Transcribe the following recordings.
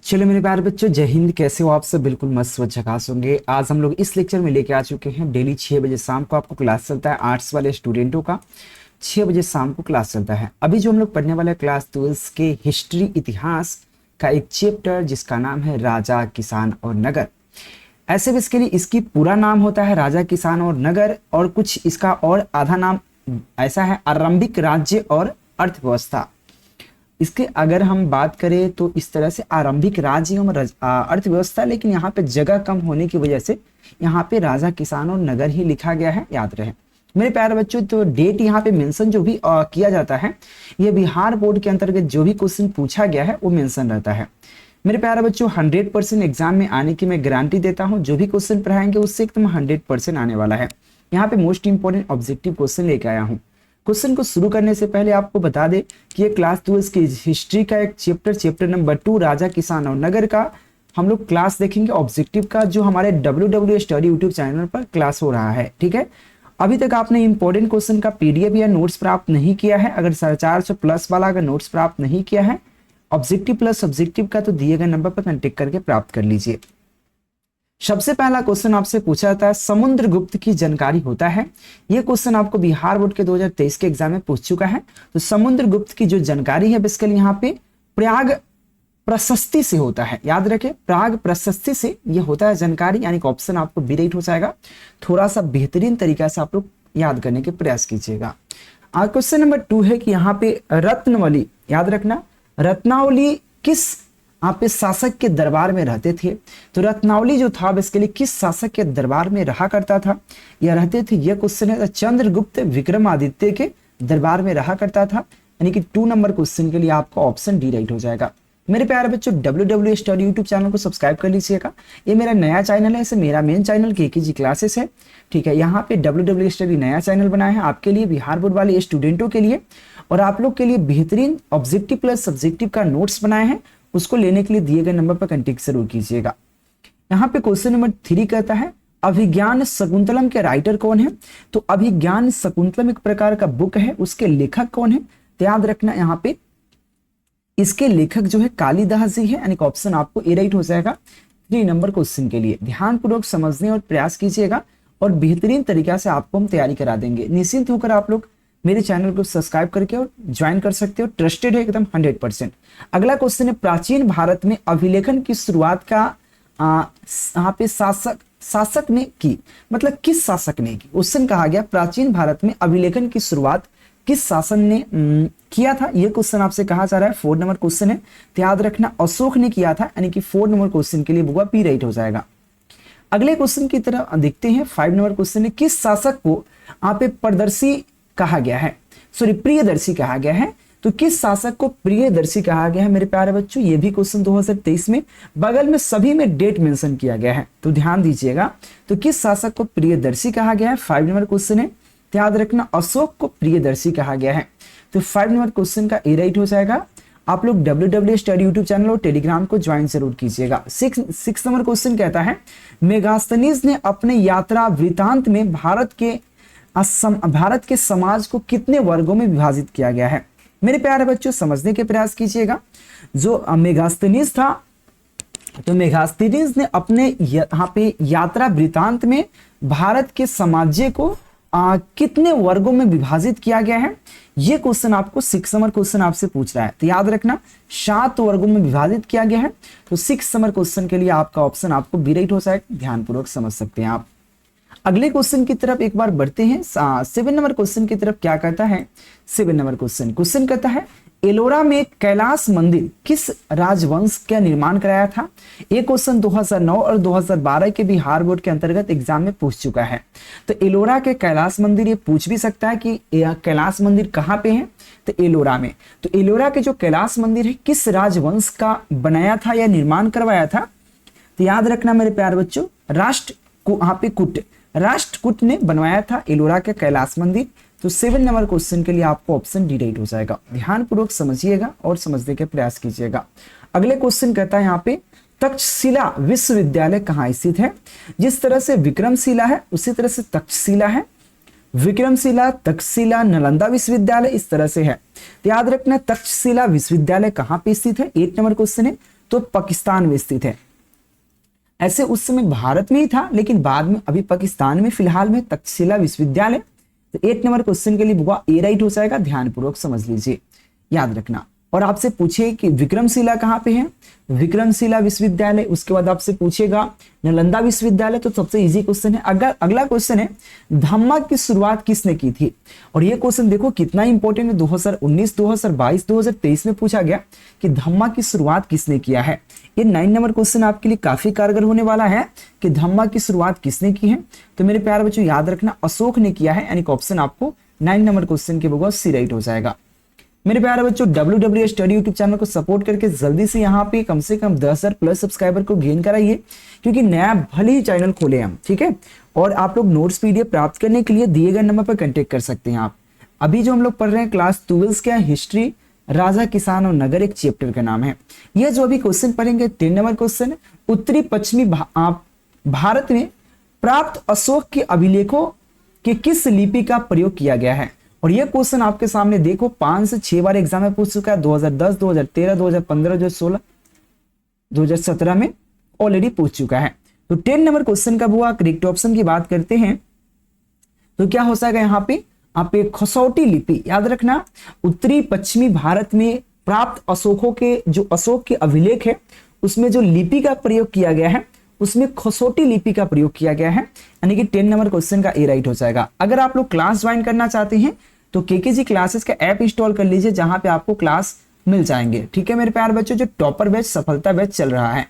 चलो मेरे प्यारे बच्चों, जय हिंद। कैसे हो आप सब? बिल्कुल मस्त व झकास होंगे। आज हम लोग इस लेक्चर में लेके आ चुके हैं। डेली 6 बजे शाम को आपको क्लास चलता है। आर्ट्स वाले स्टूडेंटों का 6 बजे शाम को क्लास चलता है। अभी जो हम लोग पढ़ने वाले क्लास 12 के हिस्ट्री इतिहास का एक चैप्टर जिसका नाम है राजा, किसान और नगर। ऐसे बेसिकली इसकी पूरा नाम होता है राजा, किसान और नगर, और कुछ इसका और आधा नाम ऐसा है आरंभिक राज्य और अर्थव्यवस्था। इसके अगर हम बात करें तो इस तरह से आरंभिक राज्य एवं अर्थव्यवस्था, लेकिन यहाँ पे जगह कम होने की वजह से यहाँ पे राजा, किसान और नगर ही लिखा गया है, याद रहे मेरे प्यारे बच्चों। तो डेट यहाँ पे मेंशन जो भी किया जाता है, ये बिहार बोर्ड के अंतर्गत जो भी क्वेश्चन पूछा गया है वो मेंशन रहता है। मेरे प्यारे बच्चों, 100% एग्जाम में आने की मैं गारंटी देता हूँ। जो भी क्वेश्चन पढ़ाएंगे उससे एकदम 100% आने वाला है। यहाँ पे मोस्ट इंपोर्टेंट ऑब्जेक्टिव क्वेश्चन लेके आया हूँ। क्वेश्चन को शुरू करने से पहले आपको बता दे कि ये क्लास 12 की हिस्ट्री का एक चैप्टर नंबर 2 राजा, किसान और नगर का हम लोग क्लास देखेंगे ऑब्जेक्टिव का, जो हमारे WW स्टडी यूट्यूब चैनल पर क्लास हो रहा है। ठीक है, अभी तक आपने इंपॉर्टेंट क्वेश्चन का PDF या नोट्स प्राप्त नहीं किया है, अगर 450 प्लस वाला अगर नोट्स प्राप्त नहीं किया है ऑब्जेक्टिव प्लस सब्जेक्टिव का, तो दिए गए नंबर पर कांटेक्ट करके प्राप्त कर लीजिए। सबसे पहला क्वेश्चन आपसे पूछा जाता है समुद्रगुप्त की जानकारी होता है। यह क्वेश्चन आपको बिहार बोर्ड के 2023 के एग्जाम में पूछ चुका है। तो समुद्रगुप्त की जो जानकारी है बेसिकली यहाँ पे प्रयाग प्रशस्ति से होता है, याद रखें प्रयाग प्रशस्ति से यह होता है जानकारी, यानी कि ऑप्शन आपको बी राइट हो जाएगा। थोड़ा सा बेहतरीन तरीका से आप लोग याद करने के प्रयास कीजिएगा। क्वेश्चन नंबर 2 है कि यहाँ पे रत्नावली, याद रखना रत्नावली किस यहाँ पे शासक के दरबार में रहते थे। तो रत्नावली जो था बेसिकली किस शासक के दरबार में रहा करता था या रहते थे, यह क्वेश्चन है। चंद्रगुप्त विक्रमादित्य के दरबार में रहा करता था, यानी कि 2 नंबर क्वेश्चन के लिए आपका ऑप्शन डी राइट हो जाएगा। मेरे प्यारे बच्चों, WW स्टडी यूट्यूब चैनल को सब्सक्राइब कर लीजिएगा। ये मेरा नया चैनल है, इसे मेरा मेन चैनल KKG क्लासेस है। ठीक है, यहाँ पे WW स्टडी नया चैनल बनाया है आपके लिए, बिहार बोर्ड वाले स्टूडेंटों के लिए, और आप लोग के लिए बेहतरीन ऑब्जेक्टिव प्लस सब्जेक्टिव का नोट्स बनाए हैं। उसको लेने के लिए दिए गए नंबर पर कांटेक्ट जरूर कीजिएगा। यहाँ पे क्वेश्चन नंबर 3 कहता है अभिज्ञान शकुंतलम के राइटर कौन है। तो अभिज्ञान शकुंतलम एक प्रकार का बुक है, उसके लेखक कौन है। तो याद रखना यहाँ पे इसके लेखक जो है कालिदास जी है, यानी कि ऑप्शन आपको ए राइट हो जाएगा 3 नंबर क्वेश्चन के लिए। ध्यानपूर्वक समझने और प्रयास कीजिएगा, और बेहतरीन तरीका से आपको हम तैयारी करा देंगे। निश्चिंत होकर आप लोग मेरे चैनल को सब्सक्राइब करके और ज्वाइन कर सकते हो, ट्रस्टेड है एकदम 100%। अगला क्वेश्चन है प्राचीन भारत में अभिलेखन की शुरुआत का यहाँ पे शासक ने की, मतलब किस शासक ने की। क्वेश्चन कहा गया प्राचीन भारत में अभिलेखन की शुरुआत किस शासन ने किया था। यह क्वेश्चन आपसे कहा जा रहा है 4 नंबर क्वेश्चन है। तो याद रखना अशोक ने किया था, यानी कि 4 नंबर क्वेश्चन के लिए बुआ पी राइट हो जाएगा। अगले क्वेश्चन की तरफ देखते हैं। 5 नंबर क्वेश्चन है किस शासक को यहाँ पे प्रदर्शी कहा गया है, सॉरी प्रियदर्शी कहा गया है। तो किस शासक को प्रियदर्शी कहा गया है मेरे प्यारे बच्चों, ये भी क्वेश्चन 2023 में बगल में सभी में डेट मेंशन किया गया है, तो ध्यान दीजिएगा। तो किस शासक को प्रियदर्शी कहा गया है, 5 नंबर क्वेश्चन है। तो याद रखना अशोक को प्रियदर्शी कहा गया है। तो 5 नंबर क्वेश्चन का ए राइट हो जाएगा। आप लोग WW स्टडी यूट्यूब चैनल और टेलीग्राम को ज्वाइन जरूर कीजिएगा। 6 नंबर क्वेश्चन कहता है मेगास्थनीज ने अपने यात्रा वृतांत में भारत के समाज को कितने वर्गों में विभाजित किया गया है। मेरे प्यारे बच्चों, समझने के प्रयास कीजिएगा। जो मेगास्थनीज था, तो मेगास्थनीज ने अपने यहाँ पे यात्रा वृतांत में भारत के समाज को कितने वर्गों में विभाजित किया गया है। यह क्वेश्चन आपको 6 नंबर क्वेश्चन आपसे पूछ रहा है। तो याद रखना 7 वर्गों में विभाजित किया गया है। तो 6 नंबर क्वेश्चन के लिए आपका ऑप्शन आपको बी राइट हो जाएगा। ध्यानपूर्वक समझ सकते हैं आप। अगले क्वेश्चन की तरफ एक बार बढ़ते हैं। 7 नंबर क्वेश्चन की तरफ क्या कहता है। 7 नंबर क्वेश्चन कहता है एलोरा में कैलाश मंदिर किस राजवंश का निर्माण कराया था। एक क्वेश्चन 2009 और 2012 के बिहार बोर्ड के अंतर्गत एग्जाम में पूछ चुका है। तो एलोरा के कैलाश मंदिर ये पूछ भी सकता है कि कैलाश मंदिर कहाँ पे है। तो एलोरा में, तो एलोरा के जो कैलाश मंदिर है किस राजवंश का बनाया था या निर्माण करवाया था। तो याद रखना मेरे प्यारे बच्चों राष्ट्रकूट ने बनवाया था एलोरा के कैलाश मंदिर। तो 7 नंबर क्वेश्चन के लिए आपको ऑप्शन डी राइट हो जाएगा। ध्यानपूर्वक समझिएगा और समझने के प्रयास कीजिएगा। अगले क्वेश्चन कहता है यहाँ पे तक्षशिला विश्वविद्यालय कहाँ स्थित है। जिस तरह से विक्रमशिला है उसी तरह से तक्षशिला है। विक्रमशिला, तक्षशिला, नालंदा विश्वविद्यालय इस तरह से है। तो याद रखना तक्षशिला विश्वविद्यालय कहाँ पे स्थित है। 8 नंबर क्वेश्चन है। तो तो पाकिस्तान में स्थित है। ऐसे उस समय भारत में ही था, लेकिन बाद में अभी पाकिस्तान में फिलहाल में तक्षशिला विश्वविद्यालय। तो 8 नंबर क्वेश्चन के लिए होगा ए राइट हो जाएगा, ध्यानपूर्वक समझ लीजिए, याद रखना। और आपसे पूछे कि विक्रमशिला कहाँ पे है, विक्रमशिला विश्वविद्यालय। उसके बाद आपसे पूछेगा नालंदा विश्वविद्यालय, तो सबसे इजी क्वेश्चन है। अगर अगला क्वेश्चन है धम्मा की शुरुआत किसने की थी। और ये क्वेश्चन देखो कितना इंपॉर्टेंट है, 2019, 2022, 2023 में पूछा गया कि धम्मा की शुरुआत किसने किया है। ये 9 नंबर क्वेश्चन आपके लिए काफी कारगर होने वाला है कि धम्मा की शुरुआत किसने की है। तो मेरे प्यारे बच्चों याद रखना अशोक ने किया है, यानी कि ऑप्शन आपको 9 नंबर क्वेश्चन के बगैर सी राइट हो जाएगा। मेरे प्यारे बच्चों WW स्टडी यूट्यूब चैनल को सपोर्ट करके जल्दी से यहाँ पे कम से कम 10,000 प्लस सब्सक्राइबर को गेन कराइए, क्योंकि नया भले ही चैनल खोले हम, ठीक है। और आप लोग नोट्स PDF प्राप्त करने के लिए दिए गए नंबर पर कांटेक्ट कर सकते हैं आप। अभी जो हम लोग पढ़ रहे हैं क्लास 12 क्या हिस्ट्री, राजा किसान और नगर, एक चैप्टर का नाम है। यह जो अभी क्वेश्चन पढ़ेंगे 3 नंबर क्वेश्चन है, उत्तरी पश्चिमी भारत में प्राप्त अशोक के अभिलेखों के किस लिपि का प्रयोग किया गया है। और ये क्वेश्चन आपके सामने देखो 5 से 6 बार एग्जाम में पूछ चुका है, 2010, 2013, 2015, 2016, 2017 में ऑलरेडी पूछ चुका है। तो 10 नंबर क्वेश्चन का हुआ करेक्ट ऑप्शन की बात करते हैं तो क्या हो जाएगा यहाँ पे आप एक खसौटी लिपि, याद रखना उत्तरी पश्चिमी भारत में प्राप्त अशोकों के जो अशोक के अभिलेख है उसमें जो लिपि का प्रयोग किया गया है उसमें खसौटी लिपि का प्रयोग किया गया है, यानी कि 10 नंबर क्वेश्चन का ए राइट हो जाएगा। अगर आप लोग क्लास ज्वाइन करना चाहते हैं तो केकेजी क्लासेस का ऐप इंस्टॉल कर लीजिए, जहां पे आपको क्लास मिल जाएंगे, ठीक है मेरे प्यारे बच्चों। जो टॉपर बैच सफलता बैच चल रहा है,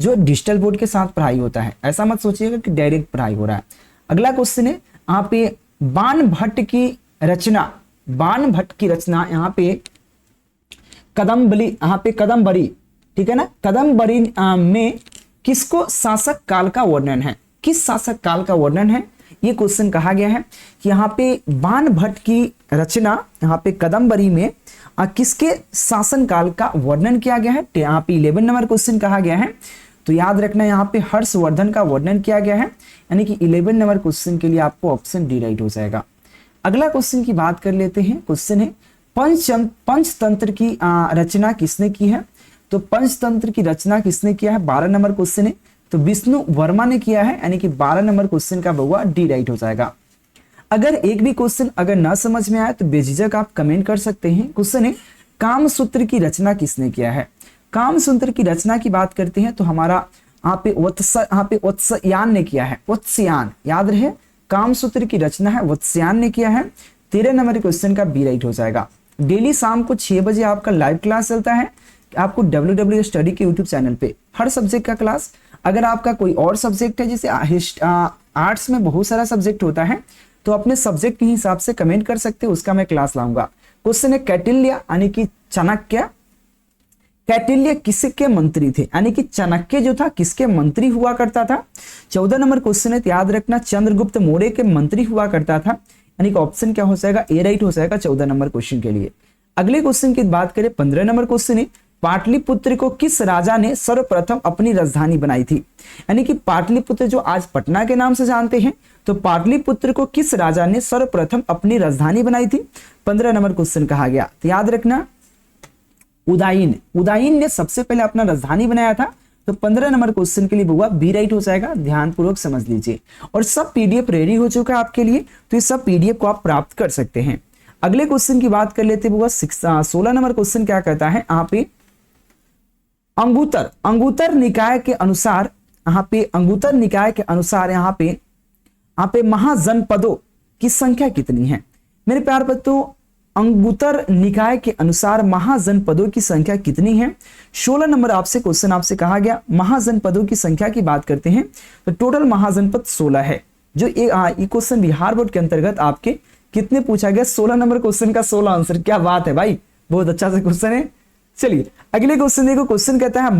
जो डिजिटल बोर्ड के साथ पढ़ाई होता है, ऐसा मत सोचिएगा कि डायरेक्ट पढ़ाई हो रहा है। अगला क्वेश्चन है यहाँ पे बाणभट्ट की रचना, बाणभट्ट की रचना यहाँ पे कदम्बली, यहाँ पे कदम्बरी, ठीक है ना, कदम्बरी में किसको शासक काल का वर्णन है, किस शासक काल का वर्णन है, ये क्वेश्चन कहा गया है कि यहाँ पे बाणभट्ट की रचना यहाँ पे कदम्बरी में किसके शासन काल का वर्णन किया गया है। यहाँ पे 11 नंबर क्वेश्चन कहा गया है, तो याद रखना यहाँ पे हर्षवर्धन का वर्णन किया गया है, यानी कि 11 नंबर क्वेश्चन के लिए आपको ऑप्शन डी राइट हो जाएगा। अगला क्वेश्चन की बात कर लेते हैं। क्वेश्चन है पंचतंत्र की रचना किसने की है। तो पंचतंत्र की रचना किसने किया है, 12 नंबर क्वेश्चन है, तो विष्णु वर्मा ने किया है, यानी कि 12 नंबर क्वेश्चन का बउआ डी राइट हो जाएगा। अगर एक भी क्वेश्चन अगर ना समझ में आए तो बेझिझक आप कमेंट कर सकते हैं। क्वेश्चन है कामसूत्र की रचना किसने किया है। कामसूत्र की रचना की बात करते हैं तो हमारा यहाँ पे वत्स्यायन ने किया है, वत्स्यायन याद रहे, कामसूत्र की रचना है वत्स्यायन ने किया है। 13 नंबर क्वेश्चन का बी राइट हो जाएगा। डेली शाम को 6 बजे आपका लाइव क्लास चलता है आपको WW स्टडी के यूट्यूब चैनल पे, हर सब्जेक्ट का क्लास। अगर आपका कोई और सब्जेक्ट है, जैसे आर्ट्स में बहुत सारा सब्जेक्ट होता है, तो अपने सब्जेक्ट के हिसाब से कमेंट कर सकते हैं, उसका मैं क्लास लाऊंगा। क्वेश्चन है कौटिल्य यानी कि चाणक्य, कौटिल्य किसके मंत्री थे, यानी कि चाणक्य जो था किसके मंत्री हुआ करता था। 14 नंबर क्वेश्चन है, याद रखना चंद्रगुप्त मौर्य के मंत्री हुआ करता था, यानी कि ऑप्शन क्या हो जाएगा, ए राइट हो जाएगा 14 नंबर क्वेश्चन के लिए। अगले क्वेश्चन की बात करें 15 नंबर क्वेश्चन है, पाटलिपुत्र को किस राजा ने सर्वप्रथम अपनी राजधानी बनाई थी। यानी कि पाटलिपुत्र जो आज पटना के नाम से जानते हैं, तो पाटलिपुत्र को किस राजा ने सर्वप्रथम अपनी राजधानी बनाई थी, 15 नंबर क्वेश्चन कहा गया। तो याद रखना उदयन ने सबसे पहले अपना राजधानी बनाया था। तो 15 नंबर क्वेश्चन के लिए बुआ बी राइट हो जाएगा, ध्यानपूर्वक समझ लीजिए। और सब PDF रेडी हो चुका है आपके लिए, तो ये सब PDF को आप प्राप्त कर सकते हैं। अगले क्वेश्चन की बात कर लेते हैं बुआ 16 नंबर क्वेश्चन क्या कहता है, यहाँ पे अंगुतर निकाय के अनुसार, यहाँ पे अंगुतर निकाय के अनुसार यहाँ पे महाजनपदों की संख्या कितनी है। मेरे प्यार बच्चों अंगुतर निकाय के अनुसार महाजनपदों की संख्या कितनी है। 16 नंबर आपसे क्वेश्चन आपसे कहा गया महाजनपदों की संख्या की बात करते हैं तो टोटल महाजनपद 16 है। जो ये क्वेश्चन बिहार बोर्ड के अंतर्गत आपके कितने पूछा गया, 16 नंबर क्वेश्चन का 16 आंसर। क्या बात है भाई, बहुत अच्छा सा क्वेश्चन है। चलिए अगले क्वेश्चन देखो, क्वेश्चन कहता है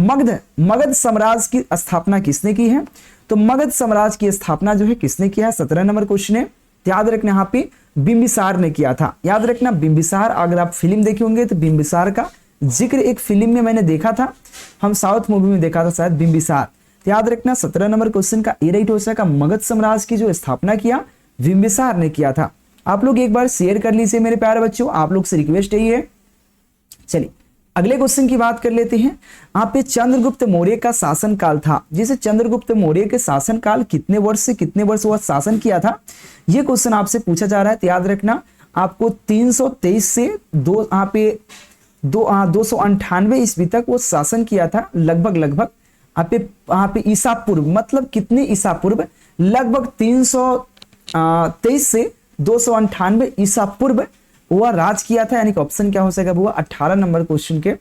मगध साम्राज्य की स्थापना किसने की है। तो मगध साम्राज्य की स्थापना जो है किसने किया है, 17 नंबर क्वेश्चन है। याद रखना यहाँ पे बिंबिसार ने किया था। याद रखना बिंबिसार, अगर आप फिल्म देखे होंगे तो बिंबिसार का जिक्र एक फिल्म में मैंने देखा था, हम साउथ मूवी में देखा था शायद बिंबिसार। तो याद रखना 17 नंबर क्वेश्चन का ए राइट हो जाएगा। मगध साम्राज्य की जो स्थापना किया बिंबिसार ने किया था। आप लोग एक बार शेयर कर लीजिए मेरे प्यारे बच्चों, आप लोग से रिक्वेस्ट यही है। चलिए अगले क्वेश्चन की बात कर लेते हैं। यहाँ पे चंद्रगुप्त मौर्य का शासन काल था, जिसे चंद्रगुप्त मौर्य के शासन काल कितने वर्ष से कितने वर्ष वह शासन किया था, यह क्वेश्चन आपसे पूछा जा रहा है। तो याद रखना आपको 323 से 298 ईस्वी तक वो शासन किया था। लगभग यहाँ पे ईसा पूर्व मतलब कितने ईसा पूर्व, लगभग 323 से 298 ईसा पूर्व वह राज किया था। यानी कि ऑप्शन क्या हो जाएगा, वो 18 नंबर क्वेश्चन के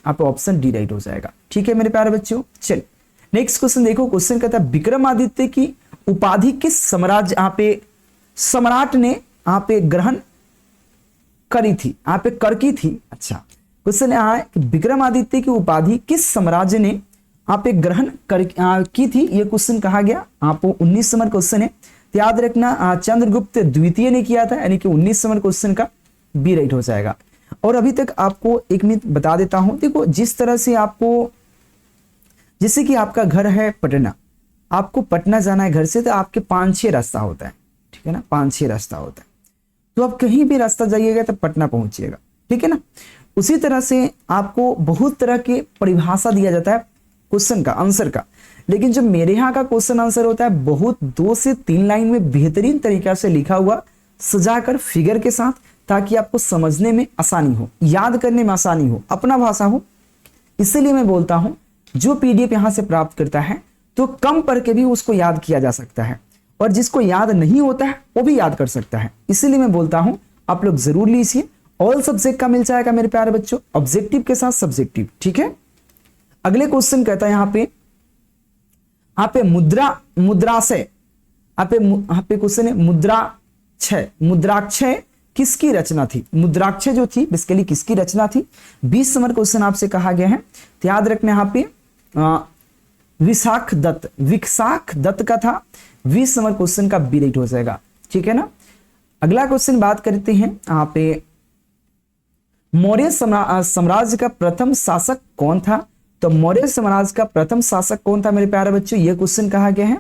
आप ऑप्शन डी राइट हो जाएगा। ठीक है मेरे प्यारे बच्चों, चलिए नेक्स्ट क्वेश्चन देखो। क्वेश्चन कहता है विक्रमादित्य की उपाधि किस साम्राज्य यहाँ पे सम्राट ने यहाँ पे ग्रहण करी थी, यहाँ पे कर की थी। अच्छा क्वेश्चन यहाँ है कि विक्रमादित्य की उपाधि किस साम्राज्य ने यहाँ पे ग्रहण की थी, ये क्वेश्चन कहा गया। आपको 19 नंबर क्वेश्चन है, तो याद रखना चंद्रगुप्त द्वितीय ने किया था, यानी कि 19 नंबर क्वेश्चन का बी राइट हो जाएगा। और अभी तक आपको एक मिनट बता देता हूं, देखो जिस तरह से आपको, जैसे कि आपका घर है पटना, आपको पटना जाना है घर से, तो आपके 5-6 रास्ता होता है, ठीक है ना, 5-6 रास्ता होता है। तो आप कहीं भी रास्ता जाइएगा तो पटना पहुंचिएगा, ठीक है ना। उसी तरह से आपको बहुत तरह के परिभाषा दिया जाता है क्वेश्चन का आंसर का, लेकिन जो मेरे यहाँ का क्वेश्चन आंसर होता है बहुत 2 से 3 लाइन में बेहतरीन तरीका से लिखा हुआ, सजाकर फिगर के साथ, ताकि आपको समझने में आसानी हो, याद करने में आसानी हो, अपना भाषा हो। इसीलिए मैं बोलता हूं जो पीडीएफ यहां से प्राप्त करता है तो कम पढ़ के भी उसको याद किया जा सकता है, और जिसको याद नहीं होता है वो भी याद कर सकता है। इसीलिए मैं बोलता हूं आप लोग जरूर लीजिए, ऑल सब्जेक्ट का मिल जाएगा मेरे प्यारे बच्चों, ऑब्जेक्टिव के साथ सब्जेक्टिव। ठीक है, अगले क्वेश्चन कहता है यहाँ पे मुद्राक्षय, यहाँ पे क्वेश्चन है मुद्राक्षय किसकी रचना थी। मुद्राक्षय जो थी बेसिकली किसकी रचना थी, 20 नंबर क्वेश्चन आपसे कहा गया है। तो याद रखना यहाँ पे विशाख दत्त का था। 20 नंबर क्वेश्चन का बी राइट हो जाएगा, ठीक है ना। अगला क्वेश्चन बात करते हैं यहाँ पे मौर्य साम्राज्य का प्रथम शासक कौन था। तो मौर्य साम्राज्य का प्रथम शासक कौन था मेरे प्यारे बच्चों, ये क्वेश्चन कहा गया है।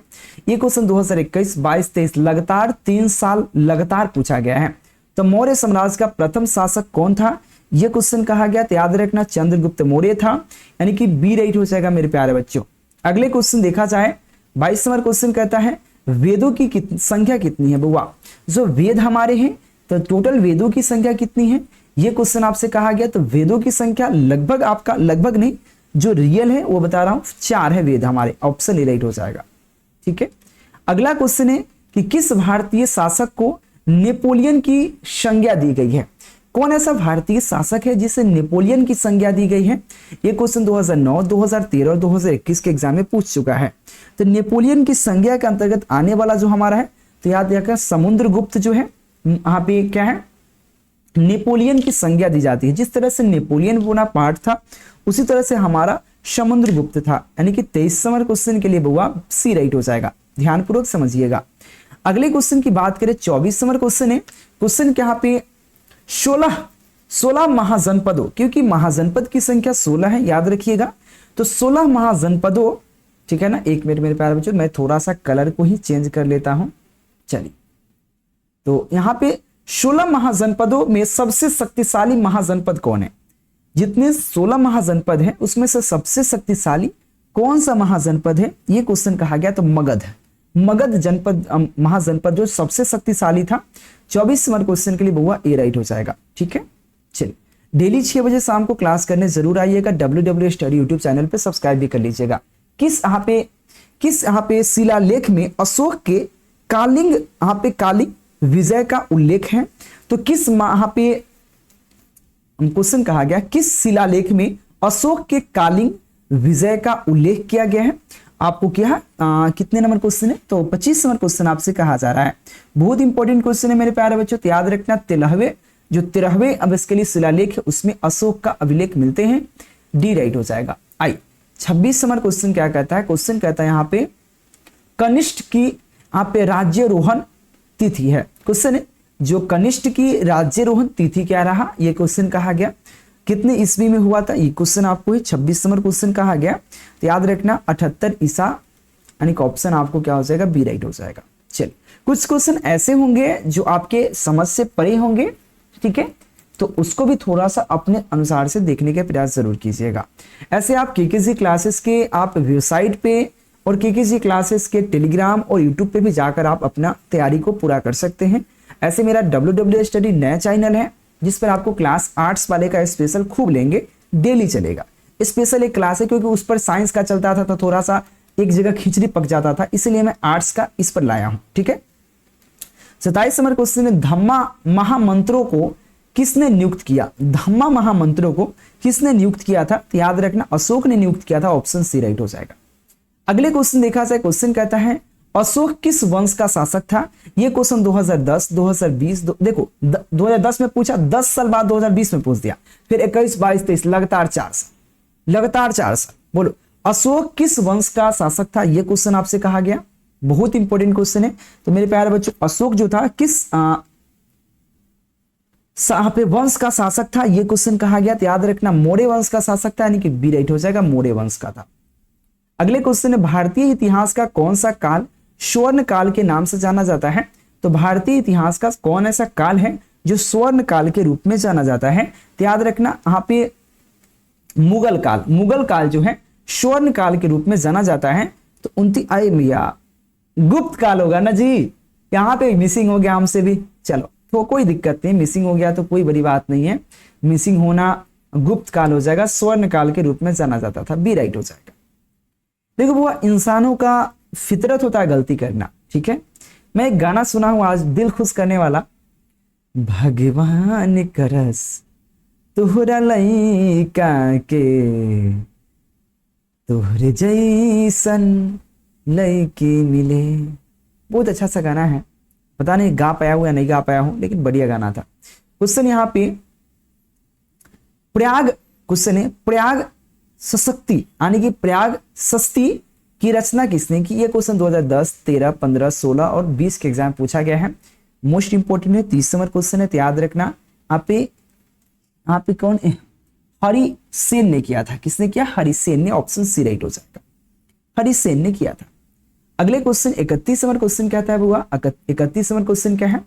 ये क्वेश्चन 2021, 22, 23 लगातार 3 साल लगातार पूछा गया है। तो मौर्य साम्राज्य का प्रथम शासक कौन था, यह क्वेश्चन कहा गया। तो याद रखना चंद्रगुप्त मौर्य था, यानी कि बी राइट हो जाएगा मेरे प्यारे बच्चों। अगले क्वेश्चन देखा जाए, 22 नंबर क्वेश्चन कहता है वेदों की संख्या कितनी है बुआ। जो वेद हमारे हैं तो टोटल वेदों की संख्या कितनी है, यह क्वेश्चन आपसे कहा गया। तो वेदों की संख्या लगभग आपका, लगभग नहीं जो रियल है वो बता रहा हूं, 4 है वेद हमारे, ऑप्शन ए राइट हो जाएगा। ठीक है, अगला क्वेश्चन है कि किस भारतीय शासक को नेपोलियन की संज्ञा दी गई है। कौन ऐसा भारतीय शासक है जिसे नेपोलियन की संज्ञा दी गई है। यह क्वेश्चन 2009, 2013 और 2021 के एग्जाम में पूछ चुका है। तो नेपोलियन की संज्ञा के अंतर्गत आने वाला जो हमारा है, तो याद रखिएगा समुद्रगुप्त जो है, यहाँ पे क्या है, नेपोलियन की संज्ञा दी जाती है। जिस तरह से नेपोलियन बोनापार्ट था उसी तरह से हमारा समुद्रगुप्त था, यानी कि 23 नंबर क्वेश्चन के लिए बुआ सी राइट हो जाएगा। ध्यानपूर्वक समझिएगा। अगले क्वेश्चन की बात करें, 24 नंबर क्वेश्चन है। क्वेश्चन के यहाँ पे 16 महाजनपदों, क्योंकि महाजनपद की संख्या 16 है, याद रखिएगा। तो 16 महाजनपदों, ठीक है ना। एक मिनट मेरे प्यारे बच्चों, मैं थोड़ा सा कलर को ही चेंज कर लेता हूं। चलिए, तो यहाँ पे 16 महाजनपदों में सबसे शक्तिशाली महाजनपद कौन है। जितने 16 महाजनपद हैं उसमें से सबसे शक्तिशाली कौन सा महाजनपद है, ये क्वेश्चन कहा गया। तो मगध जनपद, महाजनपद जो सबसे शक्तिशाली था। 24 नंबर क्वेश्चन के लिए बहुआ ए राइट हो जाएगा। ठीक है, चलिए डेली 6 बजे शाम को क्लास करने जरूर आइएगा। WW स्टडी यूट्यूब चैनल पे सब्सक्राइब भी कर लीजिएगा। किस यहाँ पे शिलालेख में अशोक के कालिंग विजय का उल्लेख है। तो किस यहाँ पे क्वेश्चन कहा गया, किस शिलालेख में अशोक के कालिंग विजय का उल्लेख किया गया है। आपको क्या कितने नंबर क्वेश्चन है, तो 25 नंबर क्वेश्चन आपसे कहा जा रहा है। बहुत इंपॉर्टेंट क्वेश्चन है मेरे प्यारे बच्चों। तो याद रखना 13वें अब इसके लिए शिलालेख है उसमें अशोक का अभिलेख मिलते हैं, डी राइट हो जाएगा। 26 नंबर क्वेश्चन क्या कहता है, क्वेश्चन कहता है यहाँ पे कनिष्ठ की यहाँ पे राज्यारोहण तिथि है। क्वेश्चन है जो कनिष्ठ की राज्यारोहण तिथि क्या रहा, ये क्वेश्चन कहा गया। कितने ईस्वी में हुआ था, ये क्वेश्चन आपको 26 नंबर क्वेश्चन कहा गया। तो याद रखना 78 ईसा, यानी कि ऑप्शन आपको क्या हो जाएगा, बी राइट हो जाएगा। चलिए, कुछ क्वेश्चन ऐसे होंगे जो आपके समझ से परे होंगे, ठीक है। तो उसको भी थोड़ा सा अपने अनुसार से देखने के प्रयास जरूर कीजिएगा। ऐसे आप केकेजी क्लासेस के आप वेबसाइट पे और केकेजी क्लासेस के टेलीग्राम और यूट्यूब पे भी जाकर आप अपना तैयारी को पूरा कर सकते हैं। ऐसे मेरा WW स्टडी नया चैनल है जिस पर आपको क्लास आर्ट्स वाले का स्पेशल खूब लेंगे, डेली चलेगा। स्पेशल एक क्लास है क्योंकि उस पर साइंस का चलता था तो थोड़ा सा एक जगह खिचड़ी पक जाता था, इसलिए मैं आर्ट्स का इस पर लाया हूं। ठीक है, 27 नंबर क्वेश्चन में धम्मा महामंत्रों को किसने नियुक्त किया? धम्मा महामंत्रों को किसने नियुक्त किया था? तो याद रखना अशोक ने नियुक्त किया था, ऑप्शन सी राइट हो जाएगा। अगले क्वेश्चन देखा जाए, क्वेश्चन कहता है अशोक किस वंश का शासक था? ये क्वेश्चन 2010, 2020 देखो 2010 में पूछा, 10 साल बाद 2020 में पूछ दिया, फिर 21, 22, 23 लगातार 4 साल। बोलो अशोक किस वंश का शासक था? ये क्वेश्चन आपसे कहा गया, बहुत इंपॉर्टेंट क्वेश्चन है। तो मेरे प्यारे बच्चों अशोक जो था किस वंश का शासक था? ये क्वेश्चन कहा गया, तो याद रखना मौर्य वंश का शासक था, यानी कि बी राइट हो जाएगा, मौर्य वंश का था। अगले क्वेश्चन है भारतीय इतिहास का कौन सा काल स्वर्ण काल के नाम से जाना जाता है? तो भारतीय इतिहास का कौन ऐसा काल है जो स्वर्ण काल के रूप में जाना जाता है? तो याद रखना यहाँ पे मुगल काल जो है स्वर्ण काल के रूप में जाना जाता है। तो 29 मिया गुप्त काल होगा ना जी, यहाँ पे मिसिंग हो गया हमसे भी, चलो तो कोई दिक्कत नहीं, मिसिंग हो गया तो कोई बड़ी बात नहीं है, मिसिंग होना गुप्त काल हो जाएगा, स्वर्ण काल के रूप में जाना जाता था, बी राइट हो जाएगा। देखो वो इंसानों का फितरत होता है गलती करना। ठीक है, मैं एक गाना सुना हूं आज दिल खुश करने वाला, भगवान करस तोहरा लइका के तोहरे जैसन लइकी मिले। बहुत अच्छा सा गाना है, पता नहीं गा पाया हूं या नहीं गा पाया हूं, लेकिन बढ़िया गाना था। क्वेश्चन यहाँ पे प्रयाग क्वेश्चन है, प्रयाग सशक्ति यानी कि प्रयाग सस्ती की रचना किसने की? ये क्वेश्चन 2010, 13, 15, 16 और 20 के एग्जाम पूछा गया है, मोस्ट इंपोर्टेंट है, 30 नंबर क्वेश्चन है। तो याद रखना आप पे कौन हरि सेन ने किया था? किसने किया? हरि सेन ने, ऑप्शन सी राइट हो जाएगा, हरि सेन ने किया था। अगले क्वेश्चन 31 नंबर क्वेश्चन कहता है बुआ, 31 नंबर क्वेश्चन क्या है?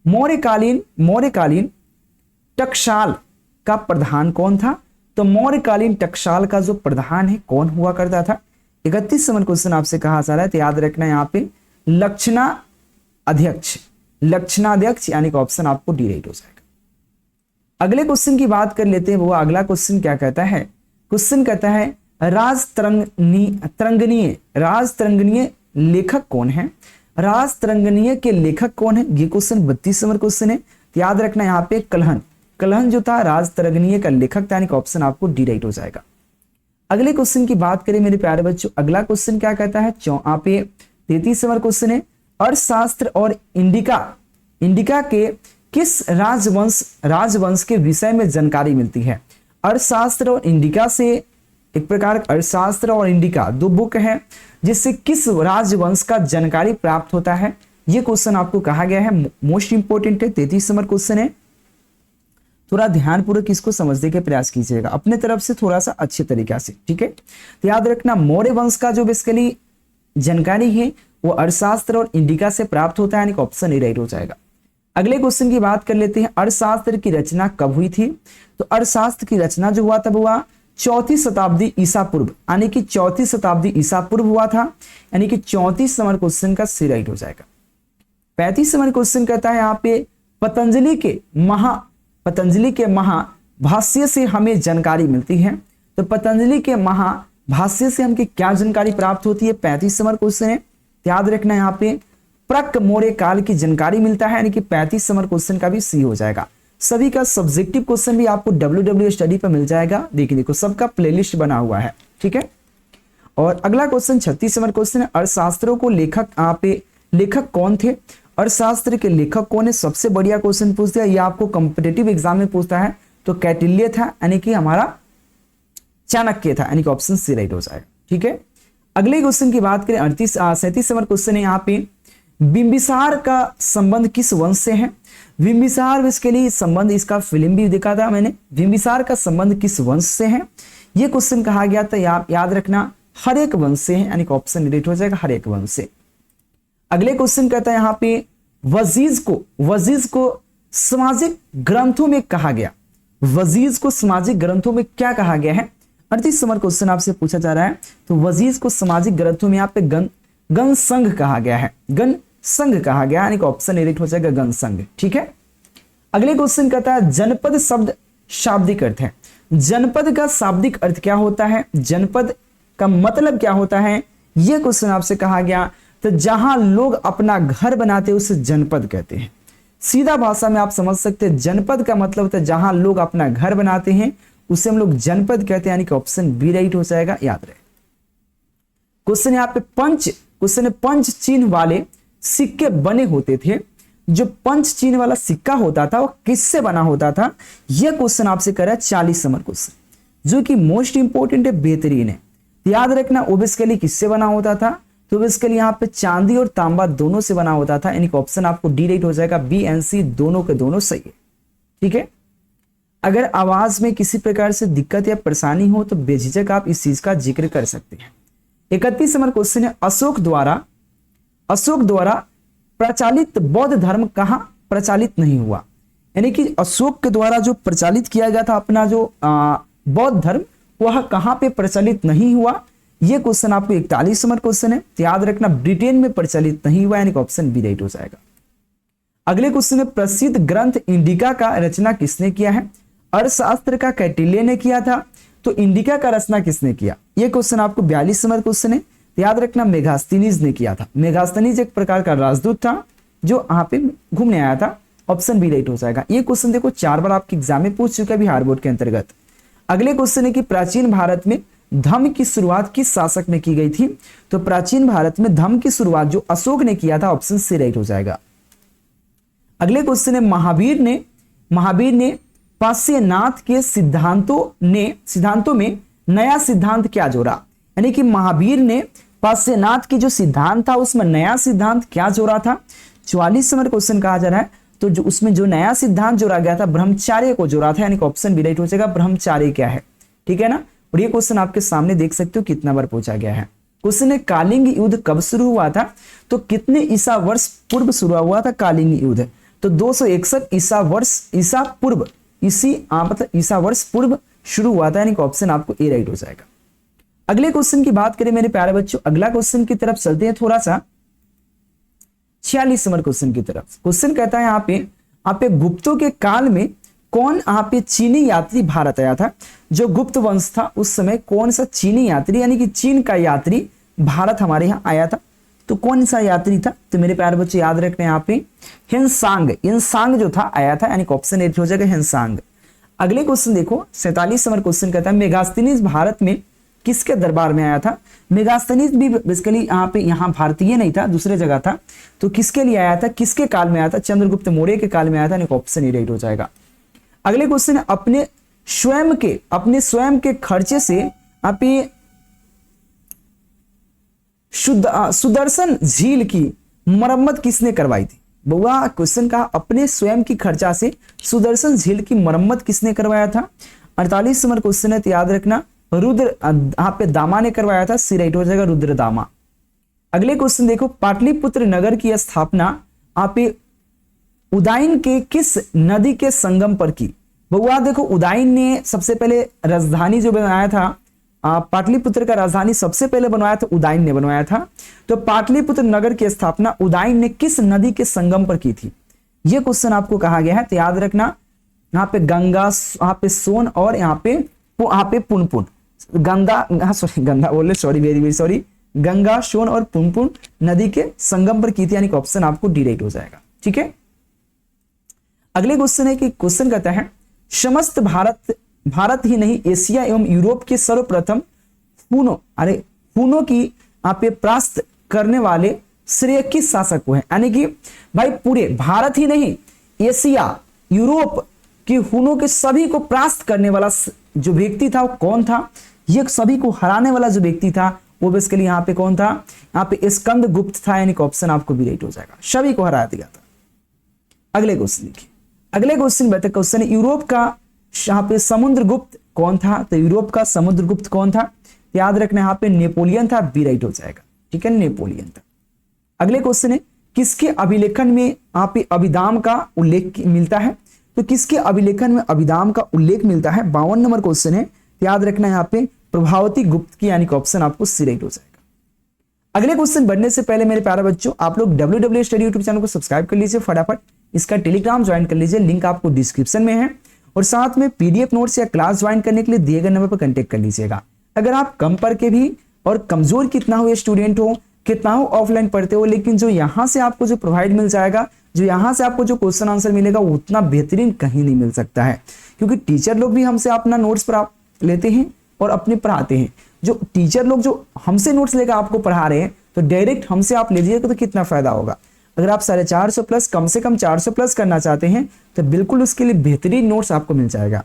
मौर्यकालीन टकसाल का प्रधान कौन था? तो मौर्यकालीन टकसाल का जो प्रधान है कौन हुआ करता था? 31 नंबर क्वेश्चन आपसे कहा जा रहा है, तो याद रखना यहाँ पे लक्षणाध्यक्ष यानी कि ऑप्शन आपको डी राइट हो जाएगा। अगले क्वेश्चन की बात कर लेते हैं, वो अगला क्वेश्चन क्या कहता है? क्वेश्चन कहता है राजतरंगनीय लेखक कौन है? राजतरंगनीय के लेखक कौन है? ये क्वेश्चन 32 नंबर क्वेश्चन है। तो याद रखना यहाँ पे कलहन जो था राजतरंगनीय का लेखक था, यानी कि ऑप्शन आपको डी राइट हो जाएगा। अगले क्वेश्चन की बात करें मेरे प्यारे बच्चों, अगला क्वेश्चन क्या कहता है? 33 नंबर क्वेश्चन है, अर्थशास्त्र और इंडिका के किस राजवंश के विषय में जानकारी मिलती है? अर्थशास्त्र और इंडिका से, एक प्रकार अर्थशास्त्र और इंडिका दो बुक है, जिससे किस राजवंश का जानकारी प्राप्त होता है? ये क्वेश्चन आपको कहा गया है, मोस्ट इंपोर्टेंट है, 33 नंबर क्वेश्चन है। थोड़ा ध्यानपूर्वक इसको समझने के प्रयास कीजिएगा अपने तरफ से थोड़ा सा अच्छे तरीका से। ठीक है, तो याद रखना मौर्य वंश का जो बेसिकली जानकारी है वो अर्थशास्त्र और इंडिका से प्राप्त होता है, यानी कि ऑप्शन ए राइट हो जाएगा। अगले क्वेश्चन की बात कर लेते हैं, अर्थशास्त्र की रचना कब हुई थी? तो अर्थशास्त्र की रचना जो हुआ तब हुआ 4वीं शताब्दी ईसा पूर्व, यानी कि 4वीं शताब्दी ईसा पूर्व हुआ था, यानी कि 34 नंबर क्वेश्चन का सी राइट हो जाएगा। 35 नंबर क्वेश्चन कहता है यहाँ पे पतंजलि के महाभाष्य से हमें जानकारी मिलती है। तो पतंजलि के महाभाष्य से हमको क्या जानकारी प्राप्त होती है? 35 नंबर क्वेश्चन है। याद रखना यहाँ पे प्रक मौर्य काल की जानकारी मिलता है, यानी कि 35 नंबर क्वेश्चन का भी सी हो जाएगा। सभी का सब्जेक्टिव क्वेश्चन भी आपको WW स्टडी पर मिल जाएगा, देखो सबका प्लेलिस्ट बना हुआ है। ठीक है, और अगला क्वेश्चन 36 नंबर क्वेश्चन है, अर्थशास्त्रों को लेखक कौन थे? अर्थशास्त्र के लेखक कौन है? सबसे बढ़िया क्वेश्चन पूछ दिया, ये आपको कॉम्पिटिटिव एग्जाम में पूछता है। तो कौटिल्य था, यानी कि हमारा चाणक्य था, यानी कि ऑप्शन सी राइट हो जाएगा। ठीक है, अगले क्वेश्चन की बात करें 37 नंबर क्वेश्चन है यहाँ पे, बिंबिसार का संबंध किस वंश से है? बिंबिसार के लिए संबंध, इसका फिल्म भी देखा था मैंने, बिंबिसार का संबंध किस वंश से है? ये क्वेश्चन कहा गया था, याद रखना हर एक वंश से है, यानी कि ऑप्शन राइट हो जाएगा, हर एक वंश से। अगले क्वेश्चन कहता है यहाँ पे वजीज को सामाजिक ग्रंथों में कहा गया, वजीज को सामाजिक ग्रंथों में क्या कहा गया है? 38 नंबर क्वेश्चन आपसे पूछा जा रहा है। तो वजीज को सामाजिक ग्रंथों में यहाँ पे गण संघ कहा गया है, गण संघ कहा गया, यानी कि ऑप्शन ए हो जाएगा गण संघ। ठीक है, अगले क्वेश्चन कहता है जनपद शब्द शाब्दिक अर्थ है। जनपद का शाब्दिक अर्थ क्या होता है? जनपद का मतलब क्या होता है? यह क्वेश्चन आपसे कहा गया। तो जहां लोग अपना घर बनाते हैं उसे जनपद कहते हैं। सीधा भाषा में आप समझ सकते हैं, जनपद का मतलब होता है जहां लोग अपना घर बनाते हैं उसे हम लोग जनपद कहते हैं, यानी कि ऑप्शन बी राइट हो जाएगा, याद रहे। क्वेश्चन यहाँ पे पंच चिन्ह वाले सिक्के बने होते थे। जो पंच चिन्ह वाला सिक्का होता था वो किससे बना होता था? यह क्वेश्चन आपसे कर रहा है 40 नंबर क्वेश्चन, जो कि मोस्ट इंपोर्टेंट है, बेहतरीन है। याद रखना ओबेस्कली किससे बना होता था? तो ओबेस्कली यहाँ पे चांदी और तांबा दोनों से बना होता था, यानी कि ऑप्शन आपको डी राइट हो जाएगा, बी एंड सी दोनों के दोनों सही है। ठीक है, अगर आवाज में किसी प्रकार से दिक्कत या परेशानी हो तो बेझिझक आप इस चीज का जिक्र कर सकते हैं। 31 नंबर क्वेश्चन है अशोक द्वारा प्रचालित बौद्ध धर्म कहां प्रचालित नहीं हुआ? यानी कि अशोक के द्वारा जो प्रचालित किया गया था अपना जो बौद्ध धर्म, वह कहां पे प्रचलित नहीं हुआ? यह क्वेश्चन आपको 41 नंबर क्वेश्चन है। तो याद रखना ब्रिटेन में प्रचलित नहीं हुआ, यानी कि ऑप्शन बी राइट हो जाएगा। अगले क्वेश्चन में प्रसिद्ध ग्रंथ इंडिका का रचना किसने किया है? अर्थशास्त्र का कैटिल्य ने किया था। तो इंडिका का रचना किसने किया? यह क्वेश्चन आपको 42 नंबर क्वेश्चन है। याद रखना मेगास्थनीज ने किया था। मेगास्थनीज एक प्रकार का राजदूत था जो यहाँ पे घूमने आया था, ऑप्शन बी राइट हो जाएगा। ये क्वेश्चन देखो 4 बार आपके एग्जाम में पूछ चुका है बिहार बोर्ड के अंतर्गत। अगले क्वेश्चन है कि प्राचीन भारत में धम्म की शुरुआत किस शासक ने की गई थी? तो प्राचीन भारत में धम्म की शुरुआत जो अशोक ने किया था, ऑप्शन सी राइट हो जाएगा। अगले क्वेश्चन है महावीर ने पार्श्वनाथ के सिद्धांतों में नया सिद्धांत क्या जोड़ा? यानी कि महावीर ने पार्श्वनाथ की जो सिद्धांत था उसमें नया सिद्धांत क्या जोड़ा था? 44 नंबर क्वेश्चन कहा जा रहा है। तो जो उसमें जो नया सिद्धांत जोड़ा गया था ब्रह्मचार्य को जोड़ा था, यानी कि ऑप्शन बी राइट हो जाएगा। ब्रह्मचार्य क्या है? ठीक है ना। और ये क्वेश्चन आपके सामने देख सकते हो कितना बार पूछा गया है। क्वेश्चन है कालिंग युद्ध कब शुरू हुआ था? तो कितने ईसा वर्ष पूर्व शुरू हुआ था कालिंग युद्ध? तो 261 ईसा वर्ष पूर्व शुरू हुआ था, यानी कि ऑप्शन आपको ए राइट हो जाएगा। अगले क्वेश्चन की बात करें मेरे प्यारे बच्चों, अगला क्वेश्चन की तरफ चलते हैं थोड़ा सा, 46 नंबर क्वेश्चन की तरफ। क्वेश्चन कहता है यहाँ पे गुप्तों के काल में कौन यहाँ पे चीनी यात्री भारत आया था? जो गुप्त वंश था उस समय कौन सा चीनी यात्री, यानी कि चीन का यात्री भारत हमारे यहाँ आया था? तो कौन सा यात्री था? तो मेरे प्यारे बच्चे याद रखने यहाँ पे हिनसांग जो था आया था, यानी कि ऑप्शन ए हो जाएगा हिनसांग। अगले क्वेश्चन देखो 47 नंबर क्वेश्चन कहता है मेगास्थनीज भारत में किसके दरबार में आया था? मेगास्थनीज भी बेसिकली यहाँ भारतीय नहीं था, दूसरे जगह था। तो किसके लिए आया था, किसके काल में आया था? चंद्रगुप्त मौर्य के काल में आया था, यानी ऑप्शन ए राइट हो जाएगा। अगले क्वेश्चन है अपने स्वयं के खर्चे से आप सुदर्शन झील की मरम्मत किसने करवाई थी? बुआ क्वेश्चन का अपने स्वयं की खर्चा से सुदर्शन झील की मरम्मत किसने करवाया था? 48 नंबर क्वेश्चन है। तो याद रखना रुद्र यहाँ पे दामा ने करवाया था, सी राइट हो जाएगा रुद्रदामा। अगले क्वेश्चन देखो पाटलिपुत्र नगर की स्थापना आप उदाइन के किस नदी के संगम पर की? बउआ देखो उदाइन ने सबसे पहले राजधानी जो बनाया था, पाटलिपुत्र का राजधानी सबसे पहले बनवाया था उदाइन ने बनवाया था। तो पाटलिपुत्र नगर की स्थापना उदाइन ने किस नदी के संगम पर की थी? यह क्वेश्चन आपको कहा गया है। तो याद रखना यहाँ पे गंगा, यहाँ पे सोन और यहाँ पे पुनपुन, गंगा, सोन और पुनपुन नदी के संगम पर की थी, यानी कि ऑप्शन आपको डी राइट हो जाएगा। ठीक है, अगले क्वेश्चन है कि क्वेश्चन कहता है समस्त भारत ही नहीं एशिया एवं यूरोप के सर्वप्रथम फूनों की आप प्रास्त करने वाले श्रेय किस शासक को है? यानी कि भाई पूरे भारत ही नहीं एशिया यूरोप के हुनों के सभी को प्रास्त करने वाला जो व्यक्ति था वो कौन था? ये सभी को हराने वाला जो व्यक्ति था वो बेसिकली यहाँ पे कौन था? यहाँ पे स्कंद गुप्त था, यानी कि ऑप्शन आपको बी राइट हो जाएगा। सभी को हरा दिया था। अगले क्वेश्चन देखिए, अगले क्वेश्चन यूरोप का यहाँ पे समुद्रगुप्त कौन था? तो यूरोप का समुद्रगुप्त कौन था? याद रखना यहाँ पे नेपोलियन था, बी राइट हो जाएगा। ठीक है, नेपोलियन था। अगले क्वेश्चन है किसके अभिलेखन में यहाँ पे अभिधाम का उल्लेख मिलता है? तो किसके अभिलेखन में अभिधाम का उल्लेख मिलता है? 52 नंबर क्वेश्चन है, याद रखना यहाँ पे प्रभावती गुप्त की, यानी कि ऑप्शन आपको सी राइट हो जाएगा। अगले क्वेश्चन बढ़ने से पहले मेरे प्यारे बच्चों, आप लोग WW स्टडी यूट्यूब चैनल को सब्सक्राइब कर लीजिए, फटाफट इसका टेलीग्राम ज्वाइन कर लीजिए, लिंक आपको डिस्क्रिप्शन में है, और साथ में PDF नोट्स या क्लास ज्वाइन करने के लिए दिए गए नंबर पर कांटेक्ट कर लीजिएगा। अगर आप कम पढ़ के भी और कमजोर कितना हुए स्टूडेंट हो, कितना हो ऑफलाइन पढ़ते हो, लेकिन जो यहाँ से आपको जो प्रोवाइड मिल जाएगा, जो यहाँ से आपको जो क्वेश्चन आंसर मिलेगा, वो उतना बेहतरीन कहीं नहीं मिल सकता है, क्योंकि टीचर लोग भी हमसे अपना नोट्स प्राप्त लेते हैं और अपने पढ़ाते हैं। जो टीचर लोग जो हमसे नोट्स लेकर आपको पढ़ा रहे हैं, तो डायरेक्ट हमसे आप लीजिएगा तो कितना फायदा होगा। अगर आप 450 प्लस, कम से कम 400 प्लस करना चाहते हैं, तो बिल्कुल उसके लिए बेहतरीन नोट्स आपको मिल जाएगा।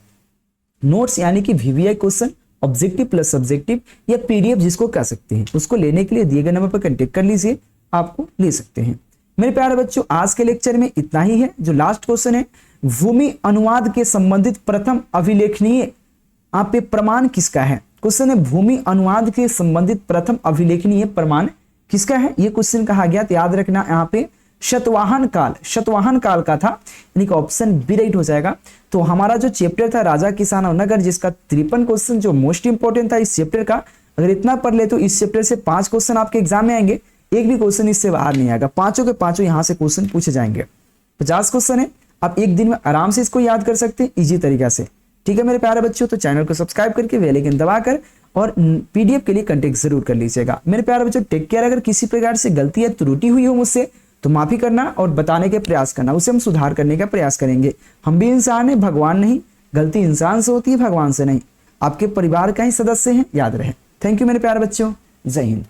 नोट्स यानी कि VVI question, objective plus subjective या PDF जिसको कह सकते हैं, उसको लेने के लिए दिए गए नंबर पर कांटेक्ट कर लीजिए, आपको ले सकते हैं। मेरे प्यारे बच्चों, आज के लेक्चर में इतना ही है। जो लास्ट क्वेश्चन है, भूमि अनुवाद के संबंधित प्रथम अभिलेखनीय आप पे प्रमाण किसका है? क्वेश्चन है भूमि अनुवाद के संबंधित प्रथम अभिलेखनीय प्रमाण किसका है? ये क्वेश्चन कहा गया, तो याद रखना यहाँ पे शतवाहन काल का था, यानी कि ऑप्शन बी राइट हो जाएगा। तो हमारा जो चैप्टर था राजा किसान और नगर, जिसका 53 क्वेश्चन जो मोस्ट इंपोर्टेंट था इस चैप्टर का, अगर इतना पढ़ ले तो इस चैप्टर से 5 क्वेश्चन आपके एग्जाम में आएंगे, एक भी क्वेश्चन इससे बाहर नहीं आएगा, पांचों के पांचों यहाँ से क्वेश्चन पूछे जाएंगे। 50 क्वेश्चन है, आप एक दिन में आराम से इसको याद कर सकते हैं इजी तरीका से। ठीक है मेरे प्यारे बच्चों, तो चैनल को सब्सक्राइब करके बेल आइकन दबाकर और PDF के लिए कांटेक्ट जरूर कर लीजिएगा। मेरे प्यारे बच्चों, टेक केयर। अगर किसी प्रकार से गलती या त्रुटि हुई हो मुझसे, तो माफी करना और बताने के प्रयास करना, उसे हम सुधार करने का प्रयास करेंगे। हम भी इंसान हैं, भगवान नहीं। गलती इंसान से होती है, भगवान से नहीं। आपके परिवार का ही सदस्य हैं, याद रहे। थैंक यू मेरे प्यारे बच्चों, जय हिंद।